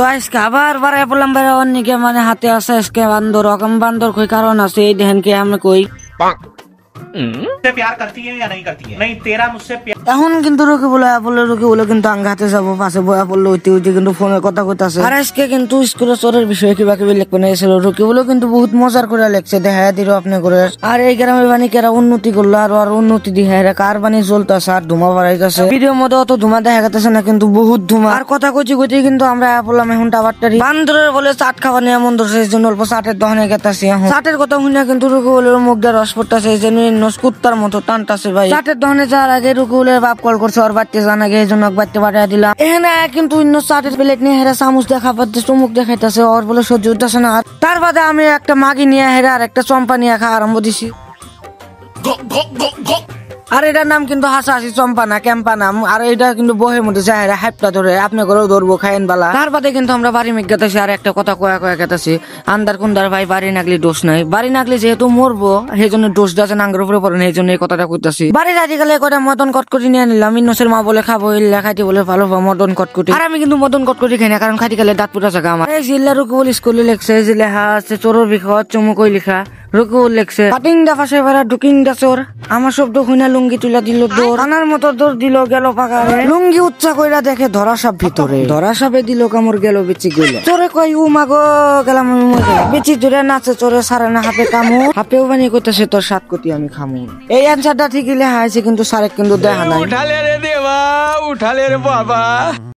তো আজকে আবার বাড়াই পড়লাম বাইরে অনেকে মানে হাতে আছে আজকে বান্দর রকম বান্দর কই কারণ আছে এই দেখেন কি আমি কই प्यार करती है या नहीं करती है? नहीं तेरा मुझसे এখন কিন্তু রকি বলে কিন্তু আঙ্গাতে যাবো পাশে বয়া পড়লো হইতে কিন্তু ফোনে কথা কইতাছে আর আজকে কিন্তু স্কুলের চোরের বিষয়ে কিবা কিবি লিখবে না এসেছিল রকি বলে কিন্তু বহুত মজার করে লেখছে দেখা দিল আপনি করে আর এই গ্রামের বাণী কেরা উন্নতি করলো আর উন্নতি দিয়ে কার বাণী চলতেছে আর ধুমা বাড়াইতেছে ভিডিওর মধ্যে অত ধুমা দেখা যাচ্ছে না কিন্তু বহুত ধুমা আর কথা কইতে কিন্তু আমরা বললাম এখন টাবারটারি বান্দরের বলে চাট খাওয়া নিয়ে মন ধরছে এই জন্য অল্প চাটের দহনে গেতাছি এখন চাটের কথা শুনে কিন্তু রকি বলে মুখ দিয়ে রস পড়তেছে এই জন্য কুত্তার মতো টানতাছে ভাই চাটের দহনে যাওয়ার আগে রকি বলে বাপ কল করছে ওর বাড়তে জানা গে এই জন্য বাড়তে পাঠিয়ে দিলাম এখানে কিন্তু অন্য চাটের প্লেট নিয়ে হেরা চামচ দেখা পাচ্ছে চুমুক দেখাইতেছে ওর বলে সহ্য হইতেছে না আর তার বাদে আমি একটা মাগি নিয়ে হেরা আর একটা চম্পা নিয়ে খাওয়া আরম্ভ দিছি আর এটার নাম কিন্তু হাসাহাসি চম্পা না ক্যাম্পা নাম আর এটা কিন্তু বহের মধ্যে যায় হাইপটা ধরে আপনি করেও ধরবো খাইন বালা তার বাদে কিন্তু আমরা বাড়ি মেঘ গেতেছি আর একটা কথা কয়া গেতেছি আন্দার কুন্দার ভাই বাড়ি নাগলি দোষ নাই বাড়ি নাগলি যেহেতু মরবো সেই জন্য দোষ যাচ্ছে নাঙ্গের উপরে পড়ে এই জন্য এই কথাটা কইতাছি বাড়ি রাজি গেলে কটা মদন কটকটি নিয়ে নিলাম ইন্নসের মা বলে খাবো ইল্লা খাইতে বলে ভালো মদন কটকটি আর আমি কিন্তু মদন কটকটি খাই না কারণ খাইতে গেলে দাঁত পুরা জায়গা আমার এই জিল্লা রুকু বলে স্কুলে লেখছে এই জিলে আছে চোরের বিষয় চমুকই লেখা রুকু লেখছে কাটিং দা ফাঁসে বেড়া ঢুকিং দা চোর আমার শব্দ শুনে লুঙ্গি তুলা দিল দৌড় আনার মতো দৌড় দিল গেল পাকারে লুঙ্গি উচ্চা কইরা দেখে ধরা সাপ ভিতরে ধরা সাপে দিল কামড় গেল বেচি গেল চোরে কই উ মাগো গেলাম বেচি জুড়ে নাচে চোরে সারে না হাতে কামড় হাতেও বানিয়ে কইতেছে তোর 7 কোটি আমি খামু এই অ্যানসারটা ঠিকই লেখা আছে কিন্তু সারে কিন্তু দেখা নাই উঠালে রে দেবা উঠালে রে বাবা।